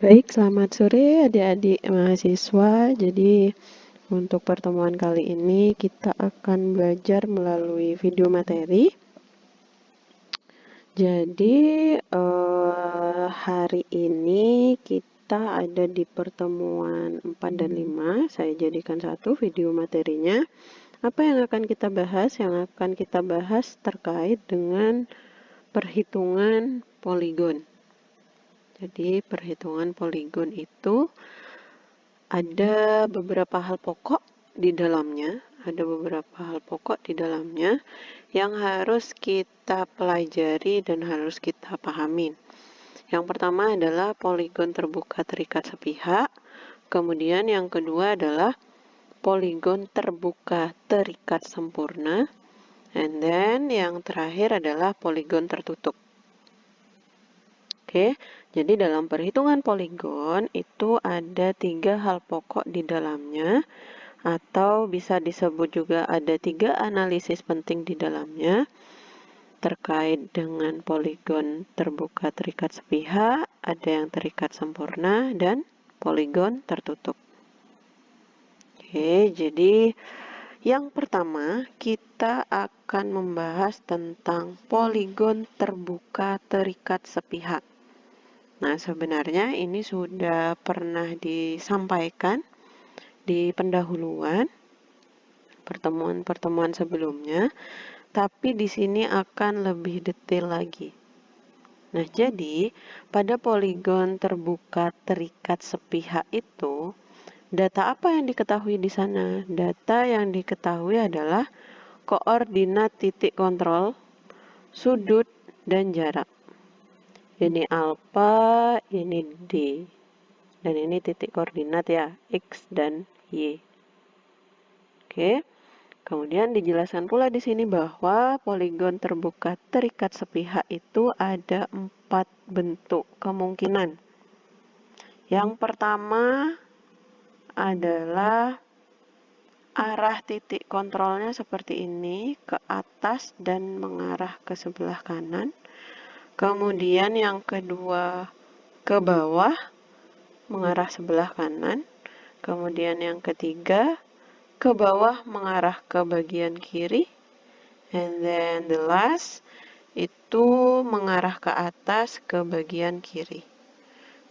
Baik, selamat sore adik-adik mahasiswa. Jadi, untuk pertemuan kali ini kita akan belajar melalui video materi. Jadi, hari ini kita ada di pertemuan 4 dan 5. Saya jadikan satu video materinya. Apa yang akan kita bahas? Yang akan kita bahas terkait dengan perhitungan poligon. Jadi, perhitungan poligon itu ada beberapa hal pokok di dalamnya, yang harus kita pelajari dan harus kita pahami. Yang pertama adalah poligon terbuka terikat sepihak, kemudian yang kedua adalah poligon terbuka terikat sempurna, and then yang terakhir adalah poligon tertutup. Oke, jadi dalam perhitungan poligon itu ada 3 hal pokok di dalamnya, atau bisa disebut juga ada 3 analisis penting di dalamnya terkait dengan poligon terbuka terikat sepihak, ada yang terikat sempurna, dan poligon tertutup. Oke, jadi yang pertama kita akan membahas tentang poligon terbuka terikat sepihak. Nah, sebenarnya ini sudah pernah disampaikan di pendahuluan pertemuan-pertemuan sebelumnya, tapi di sini akan lebih detail lagi. Nah, jadi pada poligon terbuka terikat sepihak itu, data apa yang diketahui di sana? Data yang diketahui adalah koordinat titik kontrol, sudut, dan jarak. Ini alfa, ini D. Dan ini titik koordinat ya, X dan Y. Oke. Kemudian dijelaskan pula di sini bahwa poligon terbuka terikat sepihak itu ada 4 bentuk kemungkinan. Yang pertama adalah arah titik kontrolnya seperti ini, ke atas dan mengarah ke sebelah kanan. Kemudian yang kedua ke bawah, mengarah sebelah kanan. Kemudian yang ketiga ke bawah mengarah ke bagian kiri, and then the last itu mengarah ke atas ke bagian kiri.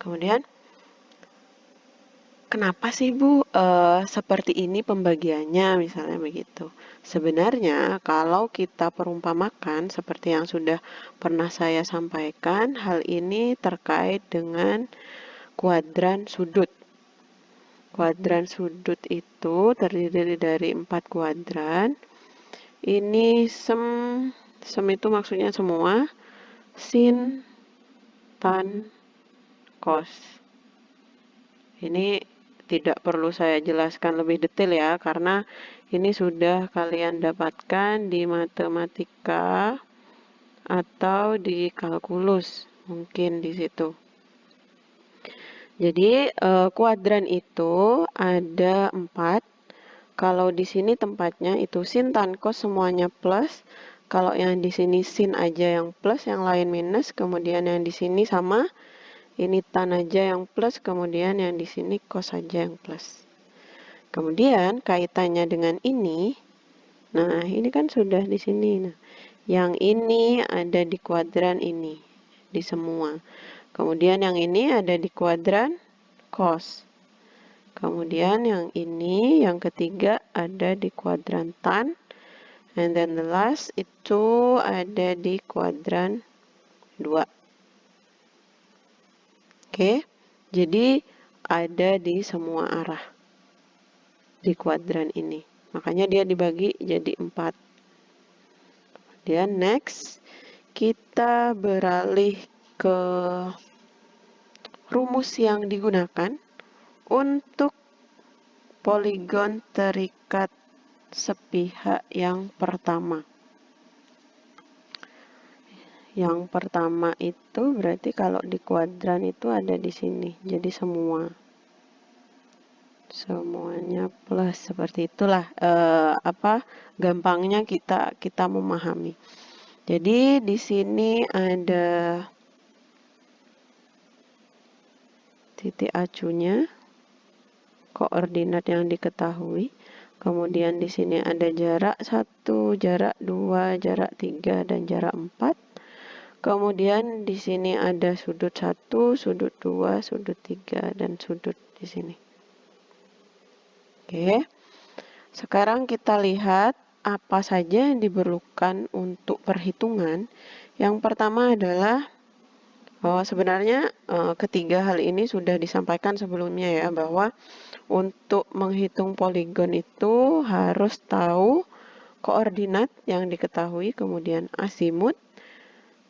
Kemudian, kenapa sih Bu seperti ini pembagiannya, misalnya begitu. Sebenarnya kalau kita perumpamakan seperti yang sudah pernah saya sampaikan, hal ini terkait dengan kuadran sudut. Kuadran sudut itu terdiri dari 4 kuadran. Ini sem itu maksudnya semua, sin, tan, cos. Ini tidak perlu saya jelaskan lebih detail ya, karena ini sudah kalian dapatkan di matematika atau di kalkulus, mungkin di situ. Jadi kuadran itu ada 4. Kalau di sini tempatnya itu sin, tan, cos semuanya plus. Kalau yang di sini sin aja yang plus, yang lain minus. Kemudian yang di sini sama, ini tan aja yang plus. Kemudian yang di sini cos aja yang plus. Kemudian kaitannya dengan ini, nah ini kan sudah di sini. Nah, yang ini ada di kuadran ini, di semua. Kemudian yang ini ada di kuadran cos. Kemudian yang ini, yang ketiga ada di kuadran tan. And then the last itu ada di kuadran 2. Oke, jadi ada di semua arah di kuadran ini. Makanya dia dibagi jadi 4. Kemudian next, kita beralih ke rumus yang digunakan untuk poligon terikat sepihak yang pertama. Yang pertama itu berarti kalau di kuadran itu ada di sini, jadi semuanya plus, seperti itulah gampangnya kita memahami. Jadi di sini ada titik acunya, koordinat yang diketahui. Kemudian di sini ada jarak 1, jarak 2, jarak 3, dan jarak 4. Kemudian di sini ada sudut 1, sudut 2, sudut 3, dan sudut di sini. Oke. Sekarang kita lihat apa saja yang diperlukan untuk perhitungan. Yang pertama adalah sebenarnya ketiga hal ini sudah disampaikan sebelumnya ya, bahwa untuk menghitung poligon itu harus tahu koordinat yang diketahui, kemudian azimut,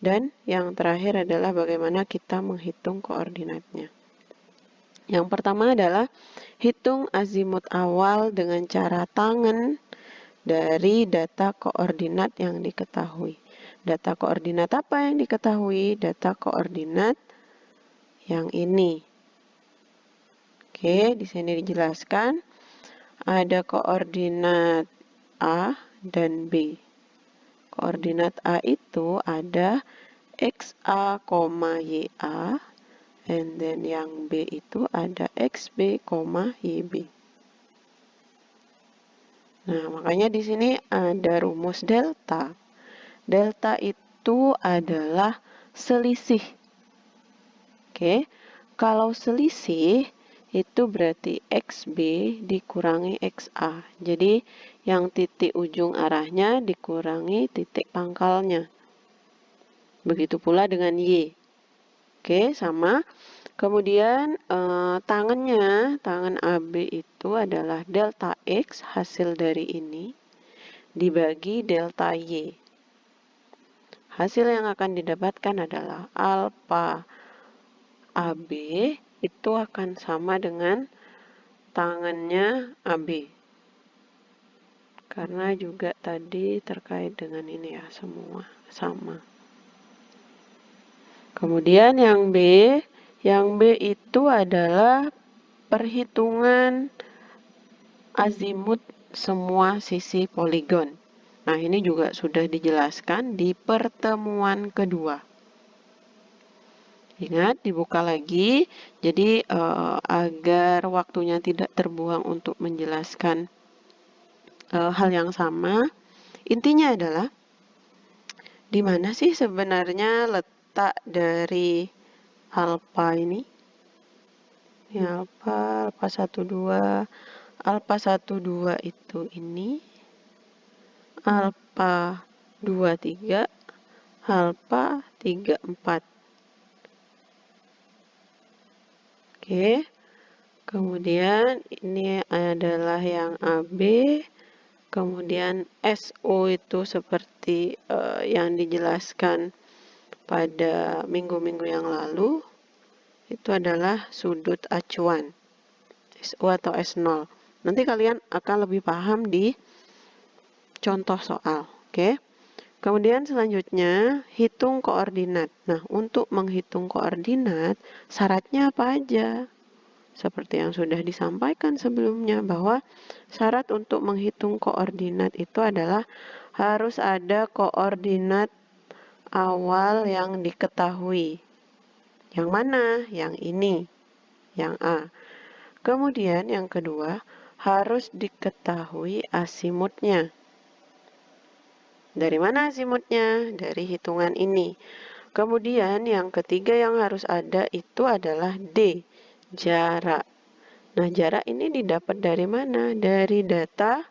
dan yang terakhir adalah bagaimana kita menghitung koordinatnya. Yang pertama adalah hitung azimut awal dengan cara tangen dari data koordinat yang diketahui. Data koordinat apa yang diketahui? Data koordinat yang ini. Oke, di sini dijelaskan ada koordinat A dan B. Koordinat A itu ada XA, YA, and then yang B itu ada XB, YB. Nah, makanya di sini ada rumus delta. Delta itu adalah selisih. Oke, kalau selisih itu berarti XB dikurangi XA. Jadi, yang titik ujung arahnya dikurangi titik pangkalnya. Begitu pula dengan Y. Oke, sama. Kemudian tangan AB itu adalah delta X, hasil dari ini, dibagi delta Y. Hasil yang akan didapatkan adalah alfa AB itu akan sama dengan tangannya AB. Karena juga tadi terkait dengan ini ya, semua sama. Kemudian yang B itu adalah perhitungan azimut semua sisi poligon. Nah, ini juga sudah dijelaskan di pertemuan kedua. Ingat, dibuka lagi. Jadi, agar waktunya tidak terbuang untuk menjelaskan hal yang sama, intinya adalah di mana sih sebenarnya letak dari alfa ini? Ya, alfa 12. Alfa 12 itu ini. Alfa 23. Alfa 34. Oke, kemudian ini adalah yang AB, kemudian SO itu seperti yang dijelaskan pada minggu-minggu yang lalu, itu adalah sudut acuan, SO atau S0. Nanti kalian akan lebih paham di contoh soal, oke? Kemudian selanjutnya, hitung koordinat. Nah, untuk menghitung koordinat, syaratnya apa aja? Seperti yang sudah disampaikan sebelumnya, bahwa syarat untuk menghitung koordinat itu adalah harus ada koordinat awal yang diketahui. Yang mana? Yang ini, yang A. Kemudian yang kedua, harus diketahui azimutnya. Dari mana azimutnya? Dari hitungan ini. Kemudian yang ketiga yang harus ada itu adalah D, jarak. Nah, jarak ini didapat dari mana? Dari data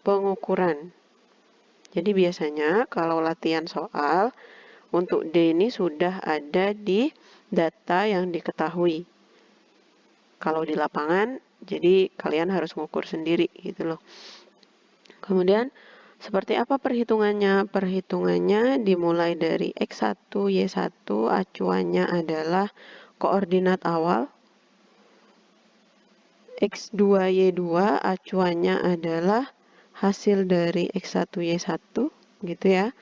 pengukuran. Jadi biasanya kalau latihan soal, untuk D ini sudah ada di data yang diketahui. Kalau di lapangan, jadi kalian harus mengukur sendiri gitu loh. Kemudian seperti apa perhitungannya? Perhitungannya dimulai dari X1, Y1, acuannya adalah koordinat awal. X2, Y2, acuannya adalah hasil dari X1, Y1, gitu ya.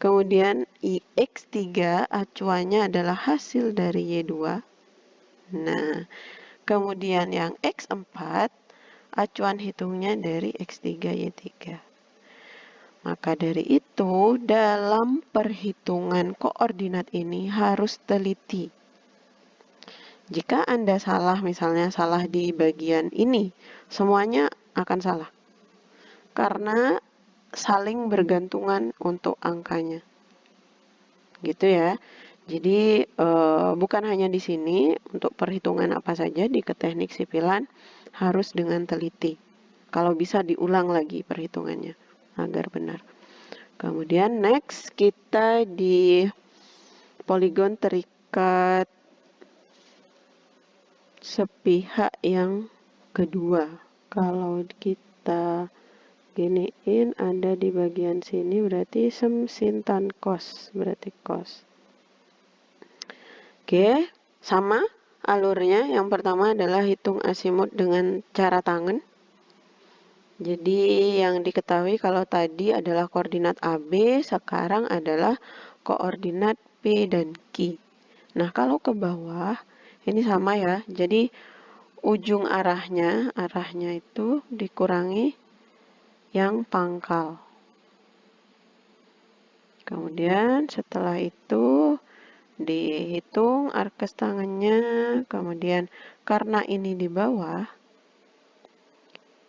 Kemudian X3, acuannya adalah hasil dari Y2. Nah, kemudian yang X4, acuan hitungnya dari X3, Y3. Maka dari itu, dalam perhitungan koordinat ini harus teliti. Jika Anda salah, misalnya salah di bagian ini, semuanya akan salah. Karena saling bergantungan untuk angkanya. Gitu ya. Jadi bukan hanya di sini, untuk perhitungan apa saja di teknik sipilan harus dengan teliti. Kalau bisa diulang lagi perhitungannya agar benar. Kemudian next kita di poligon terikat sepihak yang kedua. Kalau kita giniin ada di bagian sini berarti sem sin tan cos, berarti cos. Oke, sama alurnya. Yang pertama adalah hitung asimut dengan cara tangan. Jadi yang diketahui kalau tadi adalah koordinat AB, sekarang adalah koordinat P dan Q. Nah, kalau ke bawah, ini sama ya. Jadi ujung arahnya itu dikurangi yang pangkal. Kemudian setelah itu dihitung arkes tangannya, kemudian karena ini di bawah,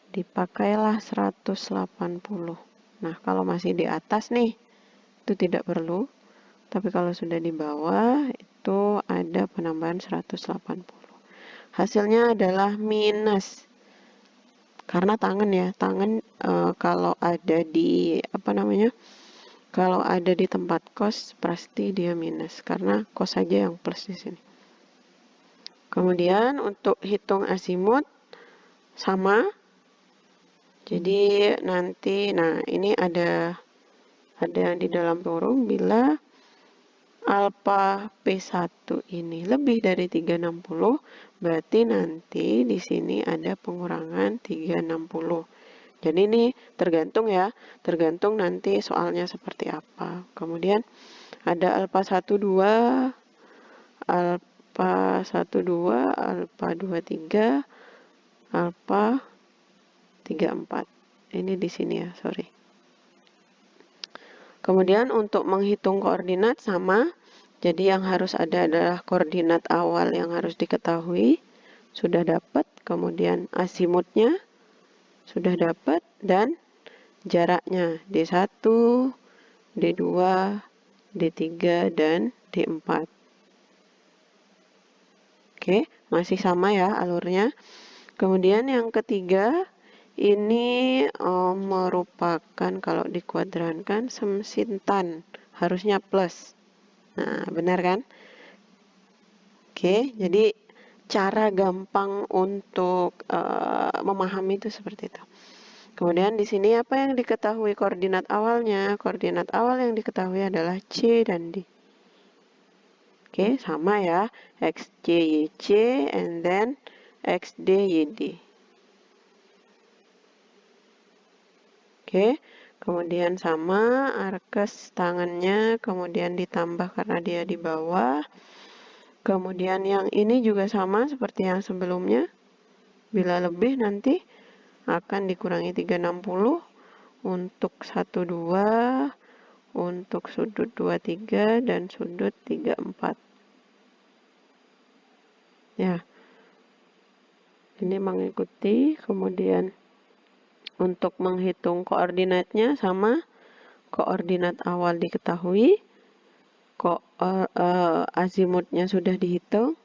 dipakailah 180. Nah, kalau masih di atas nih, itu tidak perlu. Tapi kalau sudah di bawah, itu ada penambahan 180. Hasilnya adalah minus. Karena tangan ya, tangan kalau ada di, kalau ada di tempat kos, pasti dia minus. Karena kos saja yang plus di sini. Kemudian untuk hitung asimut, sama. Jadi nanti, nah ini ada yang di dalam kurung bila alfa P1 ini lebih dari 360, berarti nanti di sini ada pengurangan 360. Jadi ini tergantung ya, tergantung nanti soalnya seperti apa. Kemudian ada alfa 12, alfa 12, alfa 23, alfa 34. Ini di sini ya, sorry. Kemudian untuk menghitung koordinat sama. Jadi yang harus ada adalah koordinat awal yang harus diketahui. Sudah dapat. Kemudian asimutnya sudah dapat. Dan jaraknya D1, D2, D3, dan D4. Oke, masih sama ya alurnya. Kemudian yang ketiga, ini merupakan kalau dikuadrankan sem sin tan, harusnya plus. Nah, benar kan? Oke, jadi cara gampang untuk memahami itu seperti itu. Kemudian di sini apa yang diketahui koordinat awalnya? Koordinat awal yang diketahui adalah C dan D. Oke, sama ya. XC, YC, and then XD, YD. Oke, kemudian sama arkes tangannya, kemudian ditambah karena dia di bawah. Kemudian yang ini juga sama seperti yang sebelumnya. Bila lebih nanti akan dikurangi 360 untuk 12, untuk sudut 23 dan sudut 34. Ya. Ini mengikuti, kemudian untuk menghitung koordinatnya sama, koordinat awal diketahui, azimutnya sudah dihitung,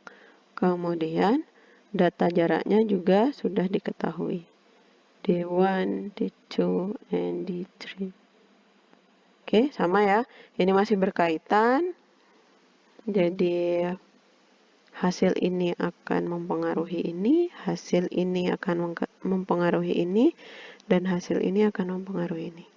kemudian data jaraknya juga sudah diketahui. D1, D2, and D3. Oke, sama ya. Ini masih berkaitan. Jadi hasil ini akan mempengaruhi ini, hasil ini akan mempengaruhi ini, dan hasil ini akan mempengaruhi ini.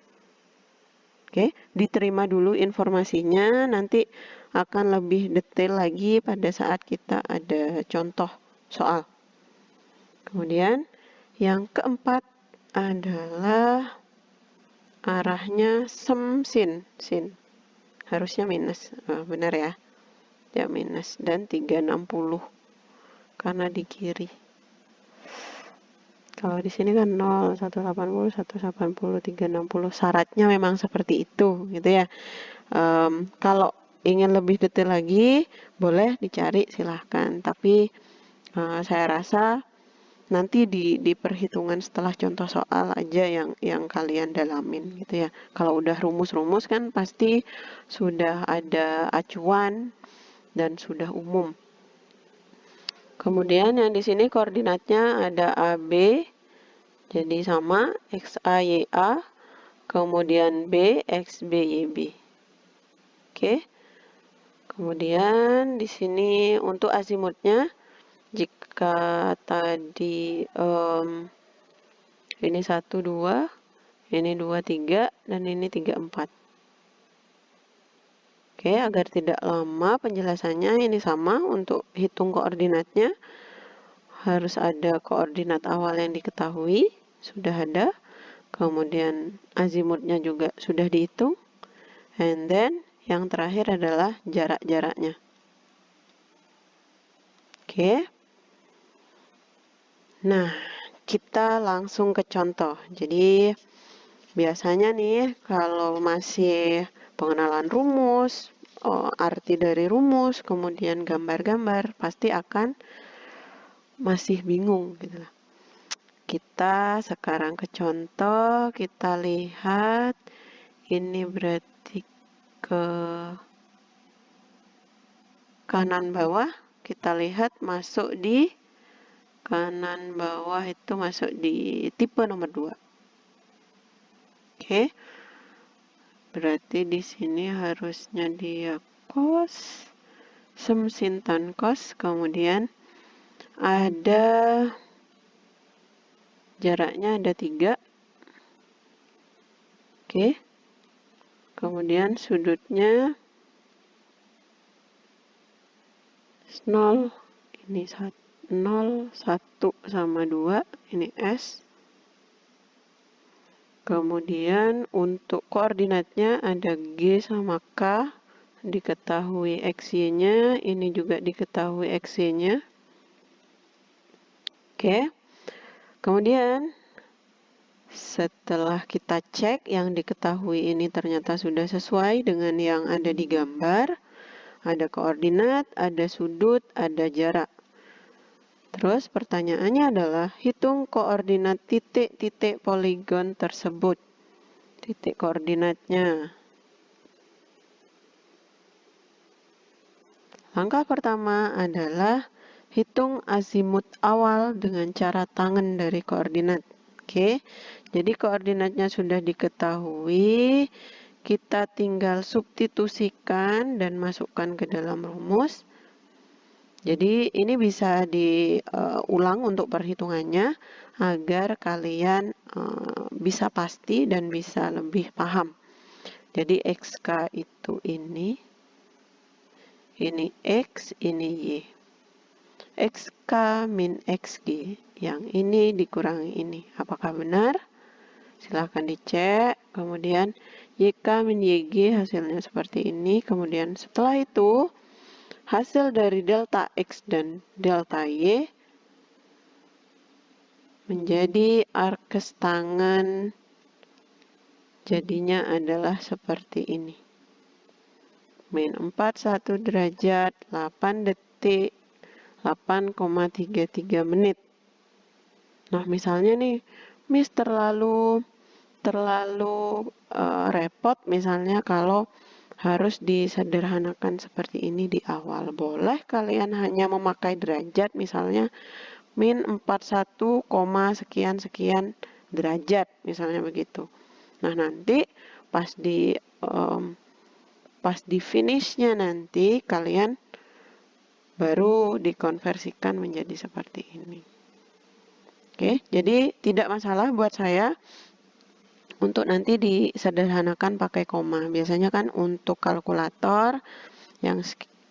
Oke, diterima dulu informasinya, nanti akan lebih detail lagi pada saat kita ada contoh soal. Kemudian yang keempat adalah arahnya sem sin. Harusnya minus, benar ya. Ya minus, dan 360 karena di kiri. Kalau di sini kan 0, 180, 180, 360. Syaratnya memang seperti itu, gitu ya. Kalau ingin lebih detail lagi, boleh dicari, silahkan. Tapi Saya rasa nanti di perhitungan setelah contoh soal aja yang kalian dalamin gitu ya. Kalau udah rumus-rumus kan pasti sudah ada acuan dan sudah umum. Kemudian yang di sini koordinatnya ada AB, jadi sama XA YA, kemudian B XB YB. Oke. Kemudian di sini untuk azimutnya, jika tadi ini 1, 2, ini 2, 3, dan ini 3, 4. Oke, agar tidak lama penjelasannya, ini sama untuk hitung koordinatnya. Harus ada koordinat awal yang diketahui, sudah ada. Kemudian azimutnya juga sudah dihitung. And then yang terakhir adalah jarak-jaraknya. Oke. Nah, kita langsung ke contoh. Jadi biasanya nih kalau masih pengenalan rumus, arti dari rumus, kemudian gambar-gambar, pasti akan masih bingung gitu. Kita sekarang ke contoh, kita lihat ini berarti ke kanan bawah, kita lihat masuk di kanan bawah itu masuk di tipe nomor 2. Oke. Berarti di sini harusnya dia cos, sum sin tan cos, kemudian ada jaraknya ada 3. Oke. Kemudian sudutnya 0, ini 0, 1 sama 2, ini S. Kemudian untuk koordinatnya ada G sama K, diketahui XY-nya, ini juga diketahui XY-nya. Oke. Kemudian setelah kita cek yang diketahui ini ternyata sudah sesuai dengan yang ada di gambar. Ada koordinat, ada sudut, ada jarak. Terus pertanyaannya adalah hitung koordinat titik-titik poligon tersebut. Titik koordinatnya. Langkah pertama adalah hitung azimut awal dengan cara tangen dari koordinat. Oke, jadi koordinatnya sudah diketahui. Kita tinggal substitusikan dan masukkan ke dalam rumus. Jadi ini bisa diulang untuk perhitungannya agar kalian bisa pasti dan bisa lebih paham. Jadi XK itu ini X, ini Y. XK min XG, yang ini dikurangi ini. Apakah benar? Silahkan dicek. Kemudian YK min YG hasilnya seperti ini. Kemudian setelah itu, hasil dari delta X dan delta Y menjadi arkes tangen, jadinya adalah seperti ini. Min 41 derajat, 8 detik, 8,33 menit. Nah, misalnya nih, Miss terlalu repot misalnya kalau harus disederhanakan seperti ini di awal. Boleh kalian hanya memakai derajat, misalnya min 41, sekian derajat, misalnya begitu. Nah, nanti pas di finishnya nanti kalian baru dikonversikan menjadi seperti ini. Oke, jadi tidak masalah buat saya untuk nanti disederhanakan pakai koma. Biasanya kan untuk kalkulator yang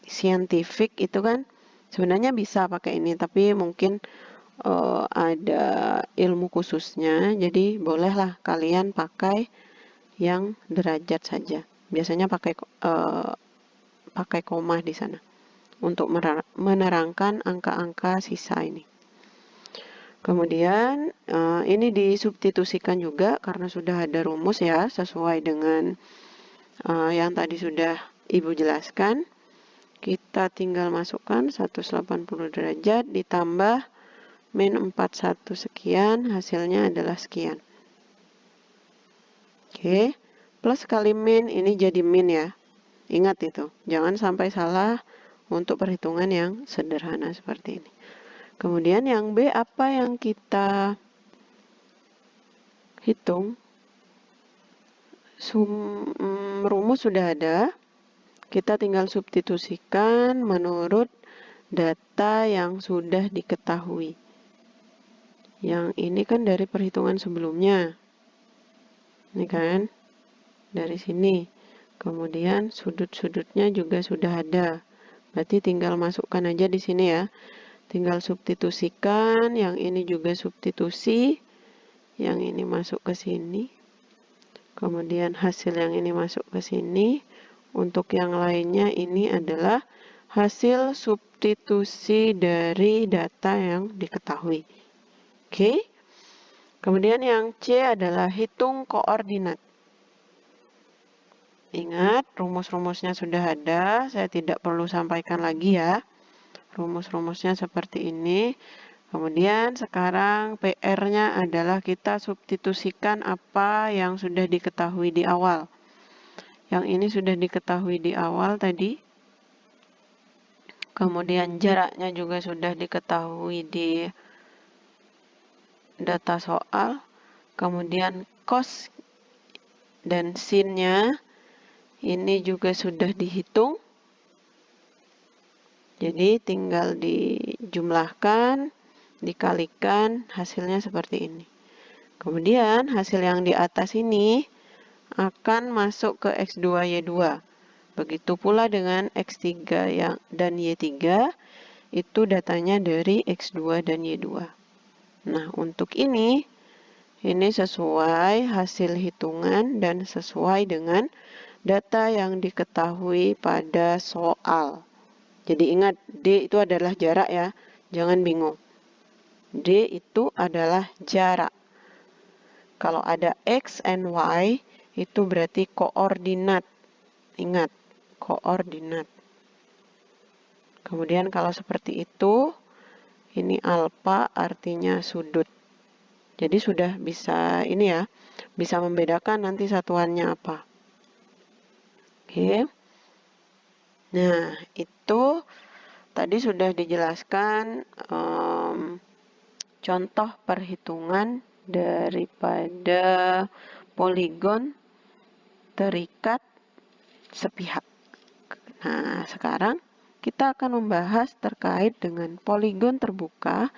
scientific itu kan sebenarnya bisa pakai ini, tapi mungkin ada ilmu khususnya, jadi bolehlah kalian pakai yang derajat saja. Biasanya pakai koma di sana untuk menerangkan angka-angka sisa ini. Kemudian ini disubstitusikan juga karena sudah ada rumus ya, sesuai dengan yang tadi sudah Ibu jelaskan. Kita tinggal masukkan 180 derajat ditambah min 41 sekian, hasilnya adalah sekian. Oke, plus kali min, ini jadi min ya. Ingat itu, jangan sampai salah untuk perhitungan yang sederhana seperti ini. Kemudian yang B, apa yang kita hitung? Rumus sudah ada, kita tinggal substitusikan menurut data yang sudah diketahui. Yang ini kan dari perhitungan sebelumnya. Ini kan, dari sini. Kemudian sudut-sudutnya juga sudah ada. Berarti tinggal masukkan aja di sini ya. Tinggal substitusikan, yang ini juga substitusi. Yang ini masuk ke sini. Kemudian hasil yang ini masuk ke sini. Untuk yang lainnya ini adalah hasil substitusi dari data yang diketahui. Oke. Kemudian yang C adalah hitung koordinat. Ingat, rumus-rumusnya sudah ada, saya tidak perlu sampaikan lagi ya. Rumus-rumusnya seperti ini. Kemudian sekarang PR-nya adalah kita substitusikan apa yang sudah diketahui di awal. Yang ini sudah diketahui di awal tadi. Kemudian jaraknya juga sudah diketahui di data soal. Kemudian cos dan sin-nya ini juga sudah dihitung. Jadi tinggal dijumlahkan, dikalikan, hasilnya seperti ini. Kemudian hasil yang di atas ini akan masuk ke X2Y2. Begitu pula dengan X3 dan Y3, itu datanya dari X2 dan Y2. Nah, untuk ini sesuai hasil hitungan dan sesuai dengan data yang diketahui pada soal. Jadi ingat, D itu adalah jarak ya, jangan bingung. D itu adalah jarak. Kalau ada X and Y, itu berarti koordinat. Ingat, koordinat. Kemudian kalau seperti itu, ini alfa artinya sudut. Jadi sudah bisa ini ya, bisa membedakan nanti satuannya apa. Oke. Nah, itu tadi sudah dijelaskan contoh perhitungan daripada poligon terikat sepihak. Nah, sekarang kita akan membahas terkait dengan poligon terbuka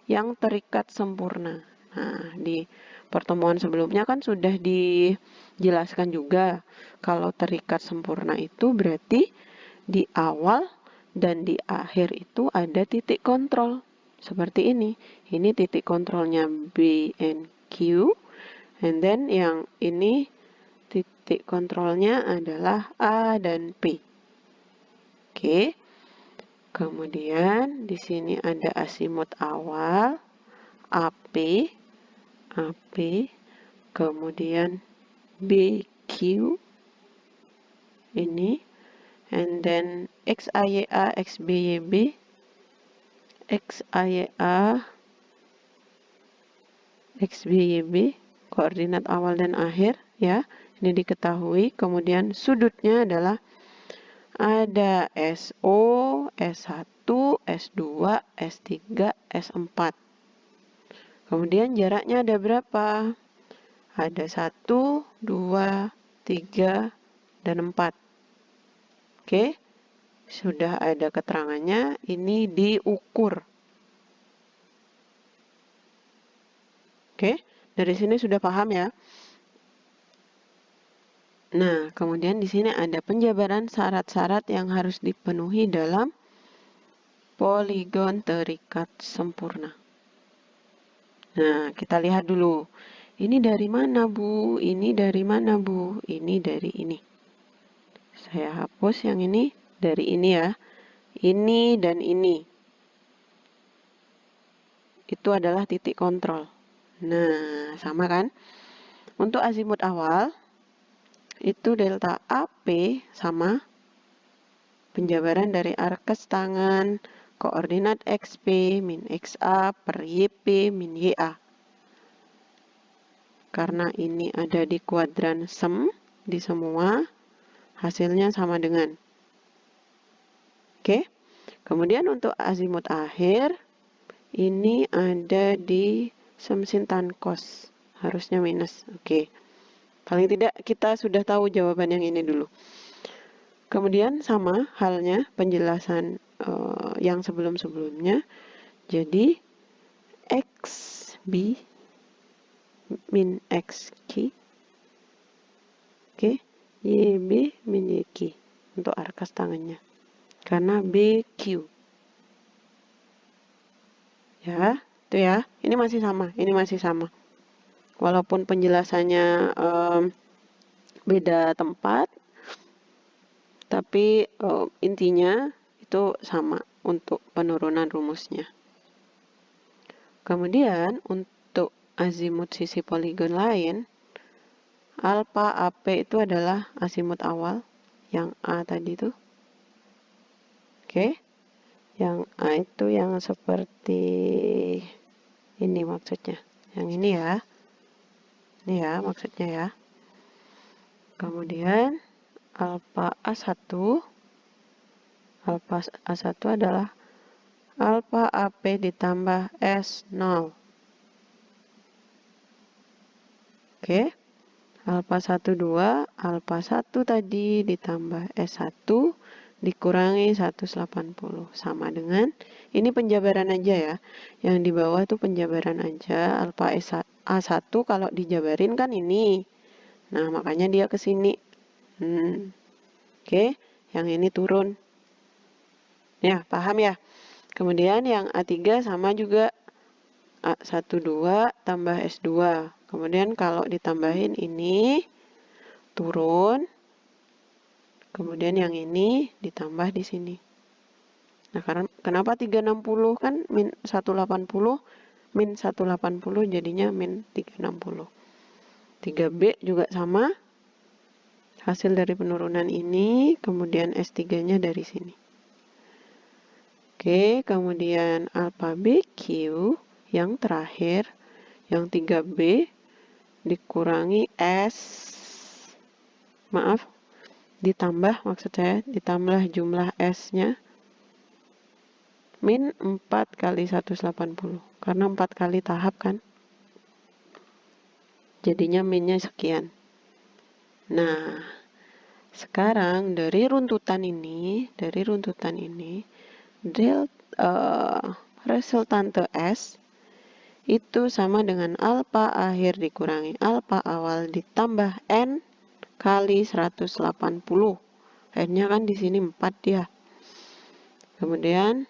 yang terikat sempurna. Nah, di pertemuan sebelumnya kan sudah dijelaskan juga kalau terikat sempurna itu berarti di awal dan di akhir itu ada titik kontrol. Seperti ini. Ini titik kontrolnya B and Q. And then yang ini titik kontrolnya adalah A dan P. Oke. Kemudian di sini ada asimut awal AP, kemudian BQ ini, and then XAYA, XBYB, XAYA, XBYB, koordinat awal dan akhir ya. Ini diketahui. Kemudian sudutnya adalah ada SO, S1, S2, S3, S4. Kemudian jaraknya ada berapa? Ada 1, 2, 3, dan 4. Oke, sudah ada keterangannya. Ini diukur. Oke, dari sini sudah paham ya? Nah, kemudian di sini ada penjabaran syarat-syarat yang harus dipenuhi dalam poligon terikat sempurna. Nah, kita lihat dulu. Ini dari mana, Bu? Ini dari mana, Bu? Ini dari ini. Saya hapus yang ini dari ini ya. Ini dan ini. Itu adalah titik kontrol. Nah, sama kan? Untuk azimut awal, itu delta AP sama penjabaran dari arkes tangan, koordinat XP min XA per YP min YA. Karena ini ada di kuadran sum di semua, hasilnya sama dengan. Oke. Kemudian untuk azimut akhir, ini ada di sum sin tan cos. Harusnya minus. Oke. Paling tidak kita sudah tahu jawaban yang ini dulu. Kemudian sama halnya penjelasan yang sebelum-sebelumnya. Jadi XB min XQ. Oke. YB min YQ untuk arkas tangannya. Karena BQ. Ya, itu ya. Ini masih sama. Walaupun penjelasannya beda tempat, tapi intinya itu sama untuk penurunan rumusnya. Kemudian untuk azimut sisi poligon lain, alfa AP itu adalah azimut awal, yang A tadi itu. Oke. Yang A itu yang seperti ini maksudnya. Yang ini ya. Ini ya maksudnya ya. Kemudian alfa A1 adalah alfa AP ditambah S0. Oke. Alfa 12, alfa 1 tadi ditambah S1 dikurangi 180. Sama dengan, ini penjabaran aja ya. Yang di bawah itu penjabaran aja. Alfa A1 kalau dijabarin kan ini. Nah, makanya dia ke sini. Oke, yang ini turun. Ya, paham ya? Kemudian yang A3 sama juga. A12 tambah S2. Kemudian kalau ditambahin ini turun. Kemudian yang ini ditambah di sini. Nah, karena kenapa 360 kan min 180, min 180 jadinya min 360. 3B juga sama. Hasil dari penurunan ini, kemudian S3-nya dari sini. Oke, kemudian alfa BQ yang terakhir, yang 3B dikurangi ditambah maksud saya, ditambah jumlah S-nya min 4 kali 180. Karena 4 kali tahap kan. Jadinya minnya sekian. Nah, sekarang dari runtutan ini, resultante S itu sama dengan alfa akhir dikurangi alfa awal ditambah N kali 180. N-nya kan di sini 4 ya. Kemudian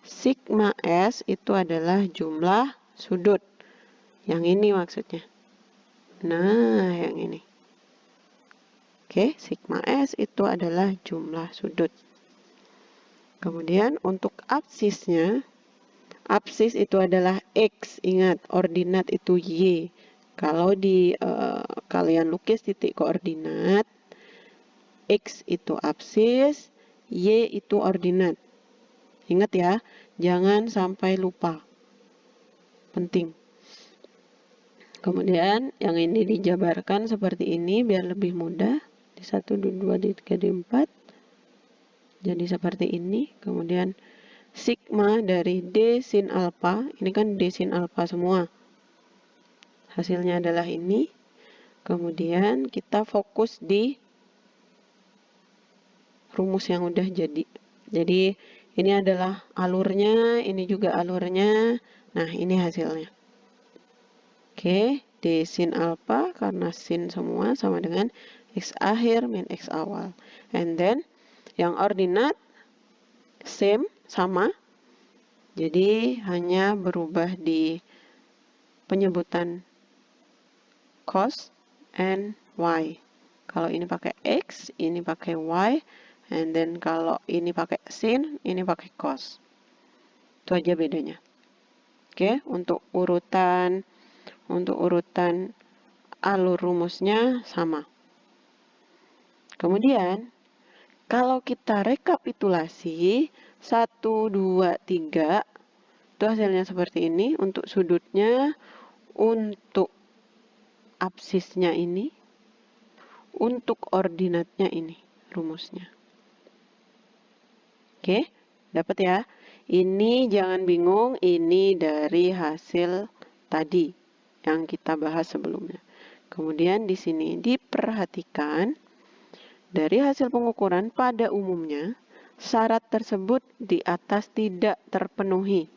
sigma S itu adalah jumlah sudut. Yang ini maksudnya. Nah, yang ini. Oke, sigma S itu adalah jumlah sudut. Kemudian untuk absisnya, absis itu adalah X. Ingat, ordinat itu Y. Kalau di kalian lukis titik koordinat, X itu absis, Y itu ordinat. Ingat ya, jangan sampai lupa. Penting. Kemudian yang ini dijabarkan seperti ini biar lebih mudah. Di 1, di 2, di 3, di 4. Jadi seperti ini. Kemudian sigma dari D sin alpha. Ini kan D sin alpha semua. Hasilnya adalah ini. Kemudian kita fokus di rumus yang udah jadi. Jadi ini adalah alurnya, ini juga alurnya. Nah, ini hasilnya. Oke, D sin alpha karena sin semua sama dengan X akhir min X awal. And then, yang ordinat, same, sama. Jadi, hanya berubah di penyebutan cos and Y. Kalau ini pakai X, ini pakai Y. And then, kalau ini pakai sin, ini pakai cos. Itu aja bedanya. Oke, untuk urutan alur rumusnya sama. Kemudian Kalau kita rekapitulasi 1, 2, 3 itu hasilnya seperti ini untuk sudutnya, untuk absisnya ini, untuk ordinatnya ini rumusnya. Oke, dapat ya? Ini jangan bingung, ini dari hasil tadi yang kita bahas sebelumnya. Kemudian di sini diperhatikan dari hasil pengukuran pada umumnya syarat tersebut di atas tidak terpenuhi.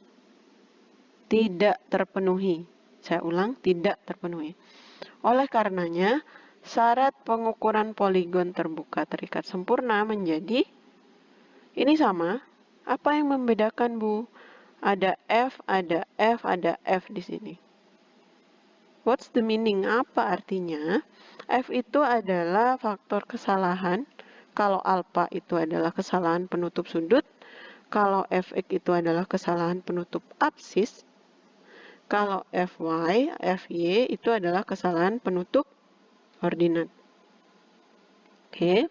Tidak terpenuhi. Saya ulang, tidak terpenuhi. Oleh karenanya, syarat pengukuran poligon terbuka terikat sempurna menjadi ini sama. Apa yang membedakan, Bu? Ada F, ada F, ada F di sini. What's the meaning? Apa artinya? F itu adalah faktor kesalahan. Kalau alpha itu adalah kesalahan penutup sudut. Kalau Fx itu adalah kesalahan penutup absis. Kalau Fy, Fy itu adalah kesalahan penutup ordinat. Oke.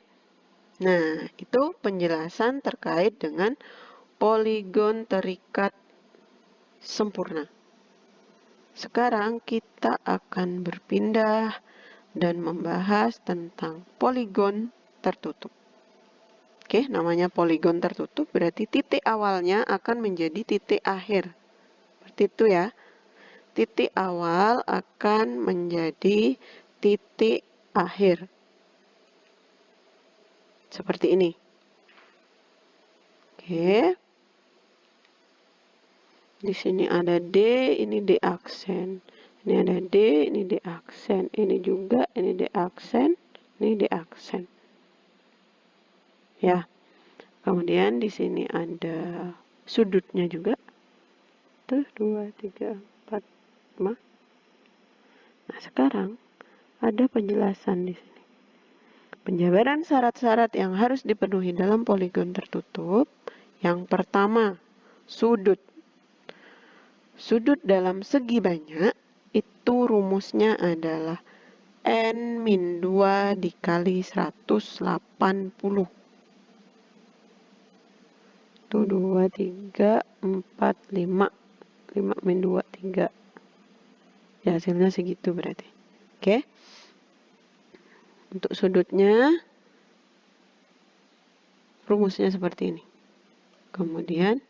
Nah, itu penjelasan terkait dengan poligon terikat sempurna. Sekarang kita akan berpindah dan membahas tentang poligon tertutup. Oke, namanya poligon tertutup berarti titik awalnya akan menjadi titik akhir. Seperti itu ya. Titik awal akan menjadi titik akhir. Seperti ini. Oke. Di sini ada D, ini D aksen. Ini ada D, ini D aksen. Ini juga, ini D aksen, ini D aksen. Ya. Kemudian di sini ada sudutnya juga. Tuh, 2, 3, 4, 5. Nah, sekarang ada penjelasan di sini. Penjabaran syarat-syarat yang harus dipenuhi dalam poligon tertutup. Yang pertama, sudut. Sudut dalam segi banyak itu rumusnya adalah N-2 dikali 180. Itu 2, 3, 4, 5. 5 min 2, 3. Ya, hasilnya segitu berarti. Oke. Untuk sudutnya, rumusnya seperti ini. Kemudian,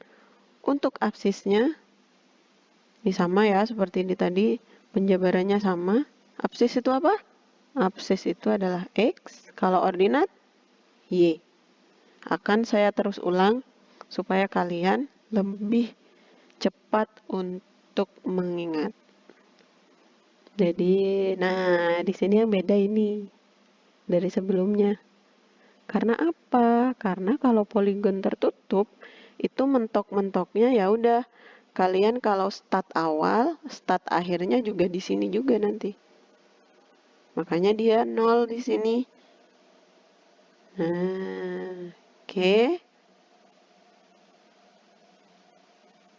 untuk absisnya, ini sama ya, seperti ini tadi. Penjabarannya sama. Absis itu apa? Absis itu adalah X. Kalau ordinat, Y. Akan saya terus ulang supaya kalian lebih cepat untuk mengingat. Jadi, nah di sini yang beda ini dari sebelumnya. Karena apa? Karena kalau poligon tertutup itu mentok-mentoknya ya udah kalian kalau start awal, start akhirnya juga di sini juga nanti. Makanya dia 0 di sini. Nah, oke.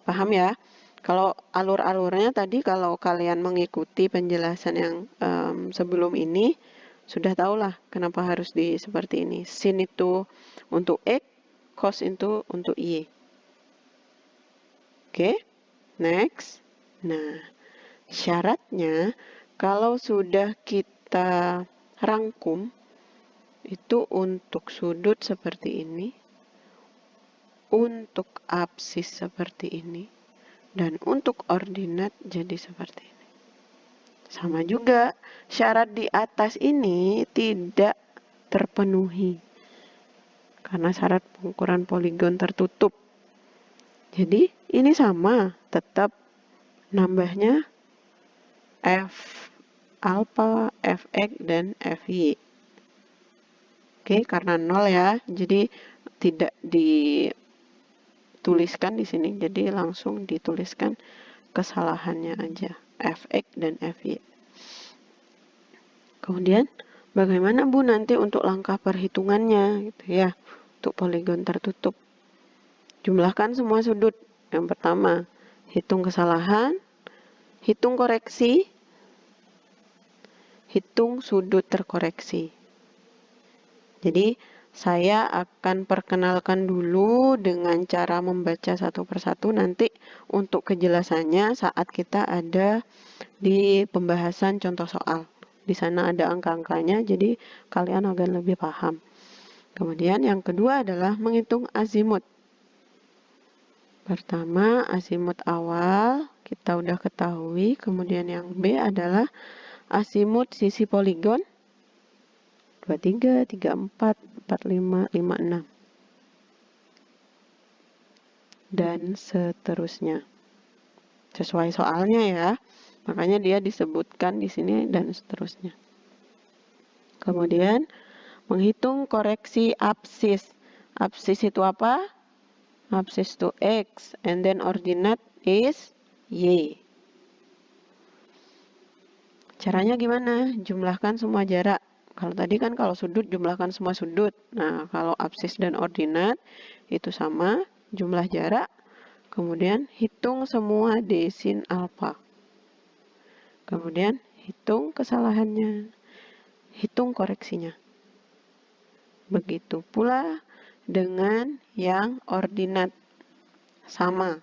Paham ya? Kalau alur-alurnya tadi kalau kalian mengikuti penjelasan yang sebelum ini, sudah tahulah kenapa harus seperti ini. Sin itu untuk X, cos itu untuk Y. Oke, next. Nah, syaratnya kalau sudah kita rangkum, itu untuk sudut seperti ini, untuk absis seperti ini, dan untuk ordinat jadi seperti ini. Sama juga, syarat di atas ini tidak terpenuhi. Karena syarat pengukuran poligon tertutup. Jadi, ini sama, tetap nambahnya F alpha, Fx, dan Fy. Oke, karena 0 ya, jadi tidak dituliskan di sini, jadi langsung dituliskan kesalahannya aja. Fx dan Fy. Kemudian bagaimana Bu nanti untuk langkah perhitungannya gitu ya. Untuk poligon tertutup. Jumlahkan semua sudut. Yang pertama, hitung kesalahan, hitung koreksi, hitung sudut terkoreksi. Jadi Saya akan perkenalkan dulu dengan cara membaca satu persatu. Nanti untuk kejelasannya saat kita ada di pembahasan contoh soal. Di sana ada angka-angkanya, jadi kalian akan lebih paham. Kemudian yang kedua adalah menghitung azimut. Pertama, azimut awal kita udah ketahui. Kemudian yang B adalah azimut sisi poligon. 23, 34, 45, 56. Dan seterusnya. Sesuai soalnya ya. Makanya dia disebutkan di sini dan seterusnya. Kemudian menghitung koreksi absis. Absis itu apa? Absis itu X and then ordinate is Y. Caranya gimana? Jumlahkan semua jarak. Kalau tadi kan kalau sudut jumlahkan semua sudut. Nah, kalau absis dan ordinat itu sama, jumlah jarak. Kemudian hitung semua D sin alfa. Kemudian hitung kesalahannya. Hitung koreksinya. Begitu pula dengan yang ordinat. Sama.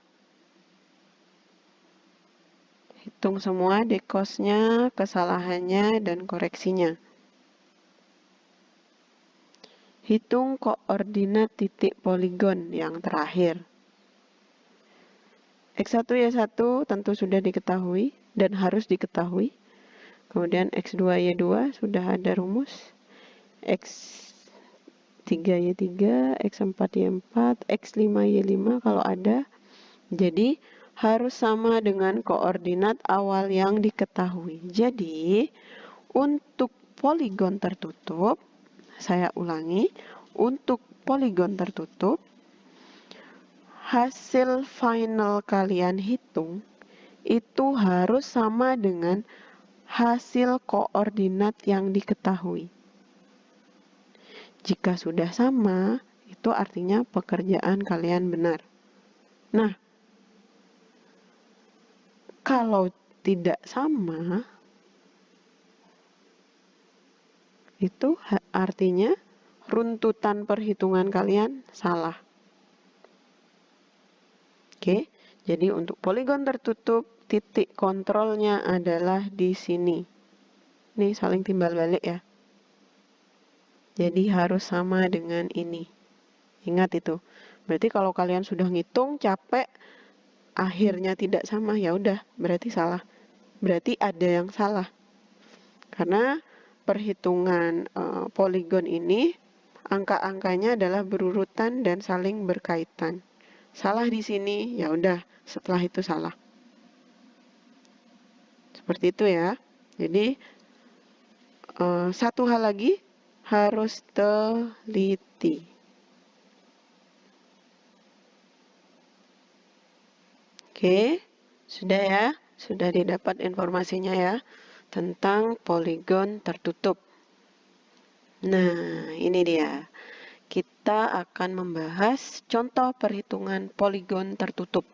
Hitung semua dekosnya, kesalahannya, dan koreksinya. Hitung koordinat titik poligon yang terakhir. X1, Y1 tentu sudah diketahui dan harus diketahui. Kemudian X2, Y2 sudah ada rumus. X3, Y3, X4, Y4, X5, Y5 kalau ada. Jadi harus sama dengan koordinat awal yang diketahui. Jadi untuk poligon tertutup, saya ulangi, untuk poligon tertutup, hasil final kalian hitung itu harus sama dengan hasil koordinat yang diketahui. Jika sudah sama, itu artinya pekerjaan kalian benar. Nah, kalau tidak sama, itu artinya runtutan perhitungan kalian salah. Oke, jadi untuk poligon tertutup, titik kontrolnya adalah di sini. Ini saling timbal balik ya. Jadi harus sama dengan ini. Ingat itu. Berarti kalau kalian sudah ngitung capek, akhirnya tidak sama, ya udah, berarti salah. Berarti ada yang salah. Karena perhitungan poligon ini angka-angkanya adalah berurutan dan saling berkaitan. Salah di sini, ya udah, setelah itu salah. Seperti itu ya. Jadi satu hal lagi harus teliti. Oke, sudah ya, sudah didapat informasinya ya tentang poligon tertutup. Nah, ini dia. Kita akan membahas contoh perhitungan poligon tertutup.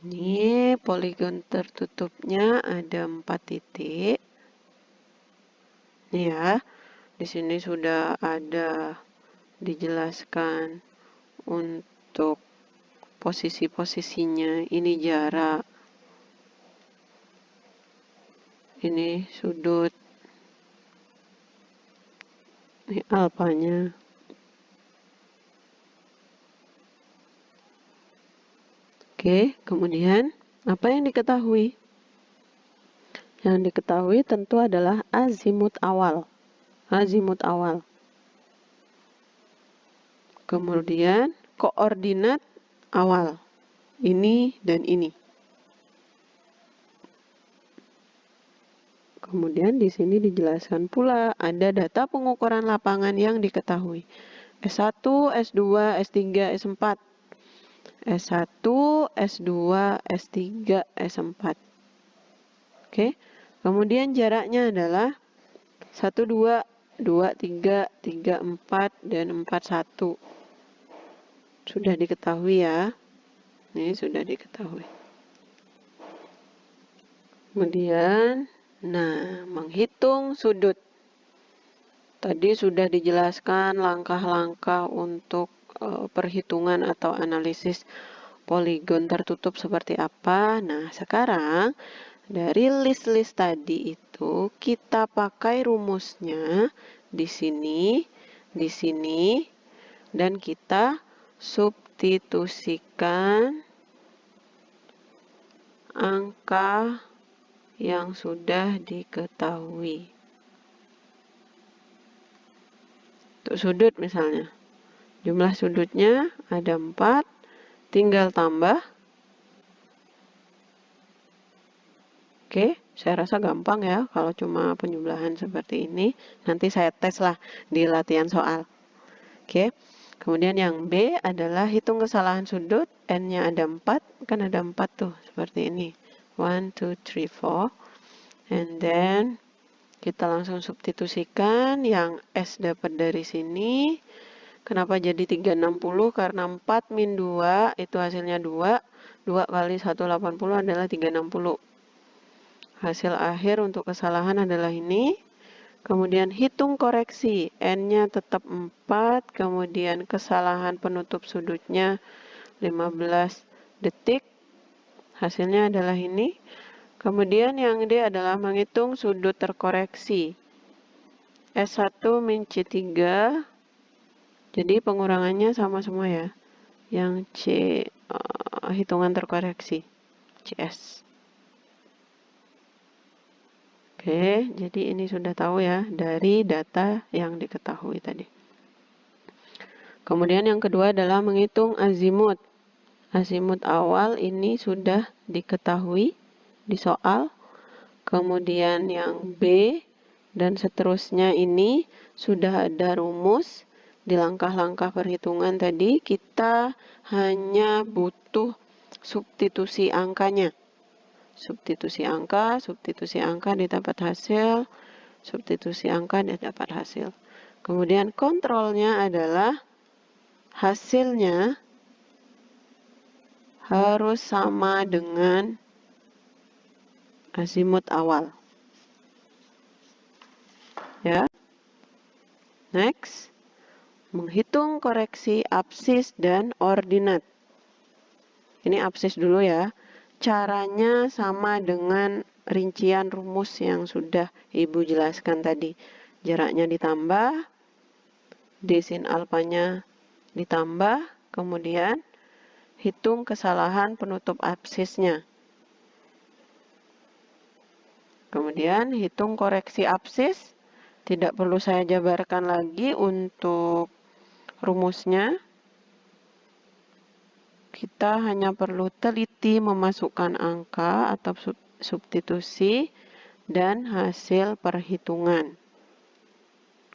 Ini poligon tertutupnya ada 4 titik. Ini ya, di sini sudah ada dijelaskan untuk posisi-posisinya. Ini jarak. Ini sudut. Ini alfanya. Oke, kemudian apa yang diketahui? Yang diketahui tentu adalah azimut awal. Azimut awal. Kemudian koordinat awal. Ini dan ini. Kemudian di sini dijelaskan pula ada data pengukuran lapangan yang diketahui. S1, S2, S3, S4. S1, S2, S3, S4. Oke. Kemudian jaraknya adalah 1, 2, 2, 3, 3, 4, dan 4, 1. Sudah diketahui ya. Ini sudah diketahui. Kemudian, nah, menghitung sudut. Tadi sudah dijelaskan langkah-langkah untuk perhitungan atau analisis poligon tertutup seperti apa. Nah, sekarang dari list-list tadi itu kita pakai rumusnya di sini, dan kita substitusikan angka yang sudah diketahui. Untuk sudut misalnya, jumlah sudutnya ada 4, tinggal tambah. Oke, saya rasa gampang ya kalau cuma penjumlahan seperti ini. Nanti saya tes lah di latihan soal. Oke, kemudian yang B adalah hitung kesalahan sudut. N-nya ada 4, kan ada 4 tuh, seperti ini. 1, 2, 3, 4. And then kita langsung substitusikan yang S dapat dari sini. Kenapa jadi 360? Karena 4 min 2 itu hasilnya 2. 2 kali 180 adalah 360. Hasil akhir untuk kesalahan adalah ini. Kemudian hitung koreksi. N-nya tetap 4. Kemudian kesalahan penutup sudutnya 15 detik. Hasilnya adalah ini. Kemudian yang D adalah menghitung sudut terkoreksi. S1 min C3. Jadi pengurangannya sama semua ya. Yang C hitungan terkoreksi. CS. Oke, jadi ini sudah tahu ya dari data yang diketahui tadi. Kemudian yang kedua adalah menghitung azimut. Azimut awal ini sudah diketahui di soal. Kemudian yang B dan seterusnya ini sudah ada rumus. Di langkah-langkah perhitungan tadi kita hanya butuh substitusi angkanya. Substitusi angka didapat hasil, substitusi angka didapat hasil. Kemudian kontrolnya adalah hasilnya harus sama dengan azimut awal. Ya. Next, menghitung koreksi absis dan ordinat. Ini absis dulu ya. Caranya sama dengan rincian rumus yang sudah Ibu jelaskan tadi. Jaraknya ditambah, D sin alfanya ditambah, kemudian hitung kesalahan penutup absisnya. Kemudian hitung koreksi absis. Tidak perlu saya jabarkan lagi untuk rumusnya. Kita hanya perlu teliti memasukkan angka atau substitusi dan hasil perhitungan.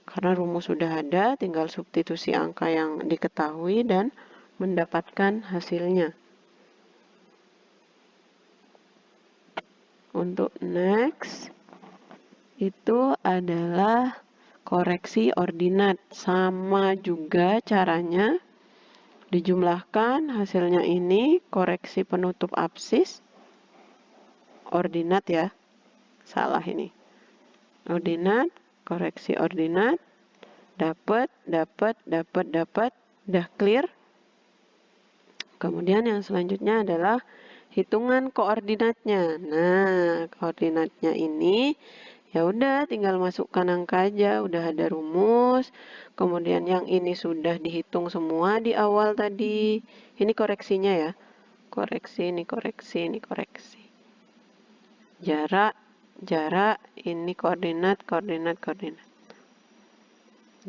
Karena rumus sudah ada, tinggal substitusi angka yang diketahui dan mendapatkan hasilnya. Untuk next, itu adalah koreksi ordinat. Sama juga caranya. Dijumlahkan hasilnya ini koreksi penutup absis. Ordinat ya. Salah ini. Ordinat, koreksi ordinat. Dapat. Udah clear. Kemudian yang selanjutnya adalah hitungan koordinatnya. Nah, koordinatnya ini ya udah tinggal masukkan angka aja, udah ada rumus. Kemudian yang ini sudah dihitung semua di awal tadi. Ini koreksinya ya. Koreksi, ini koreksi, ini koreksi. Jarak, ini koordinat.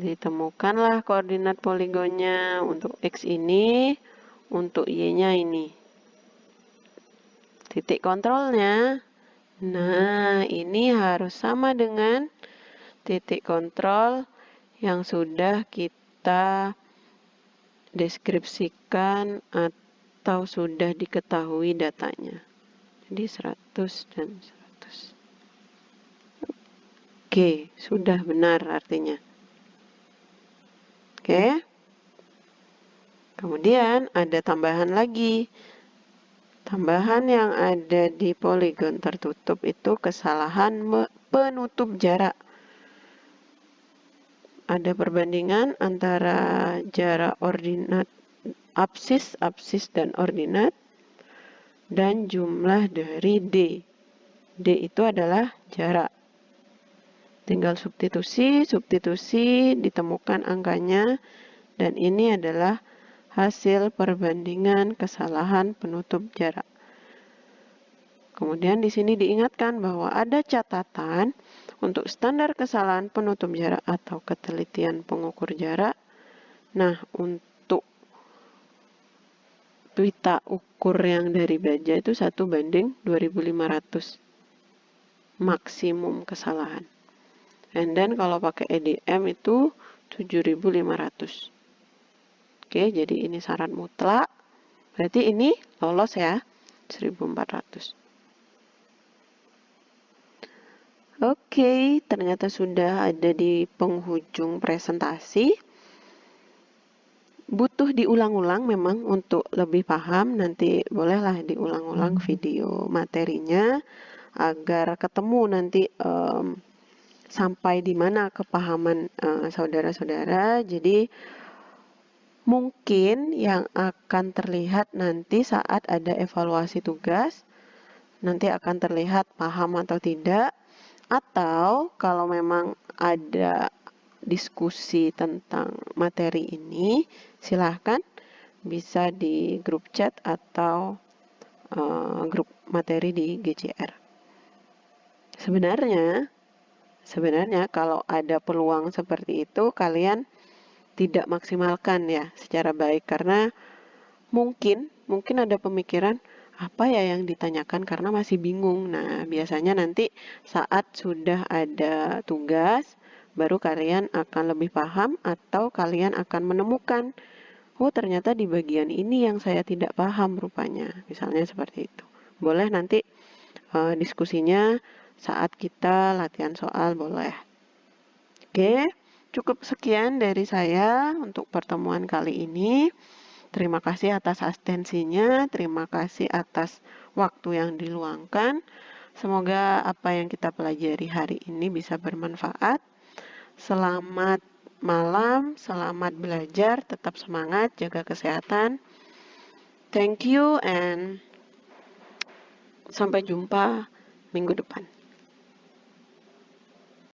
Ditemukanlah koordinat poligonnya untuk X ini, untuk Y-nya ini. Titik kontrolnya. Nah, ini harus sama dengan titik kontrol yang sudah kita deskripsikan atau sudah diketahui datanya. Jadi 100 dan 100. Oke, sudah benar artinya. Oke. Kemudian ada tambahan lagi. Tambahan yang ada di poligon tertutup itu kesalahan penutup jarak. ada perbandingan antara jarak ordinat absis dan ordinat, dan jumlah dari D. D itu adalah jarak. Tinggal substitusi, ditemukan angkanya, dan ini adalah hasil perbandingan kesalahan penutup jarak. Kemudian di sini diingatkan bahwa ada catatan untuk standar kesalahan penutup jarak atau ketelitian pengukur jarak. Nah, untuk pita ukur yang dari baja itu 1:2500 maksimum kesalahan. And then kalau pakai EDM itu 7500. Oke, jadi ini syarat mutlak. Berarti ini lolos ya, 1400. Oke, ternyata sudah ada di penghujung presentasi. Butuh diulang-ulang memang untuk lebih paham, nanti bolehlah diulang-ulang video materinya agar ketemu nanti sampai di mana kepahaman saudara-saudara. Jadi mungkin yang akan terlihat nanti saat ada evaluasi tugas, nanti akan terlihat paham atau tidak. Atau kalau memang ada diskusi tentang materi ini, silahkan bisa di grup chat atau grup materi di GCR. Sebenarnya kalau ada peluang seperti itu, kalian tidak maksimalkan ya secara baik, karena mungkin ada pemikiran, apa ya yang ditanyakan, karena masih bingung. Nah, biasanya nanti saat sudah ada tugas, baru kalian akan lebih paham atau kalian akan menemukan, oh ternyata di bagian ini yang saya tidak paham rupanya. Misalnya seperti itu. Boleh nanti diskusinya saat kita latihan soal, boleh. Oke, cukup sekian dari saya untuk pertemuan kali ini. Terima kasih atas atensinya, terima kasih atas waktu yang diluangkan. Semoga apa yang kita pelajari hari ini bisa bermanfaat. Selamat malam, selamat belajar, tetap semangat, jaga kesehatan. Thank you and sampai jumpa minggu depan.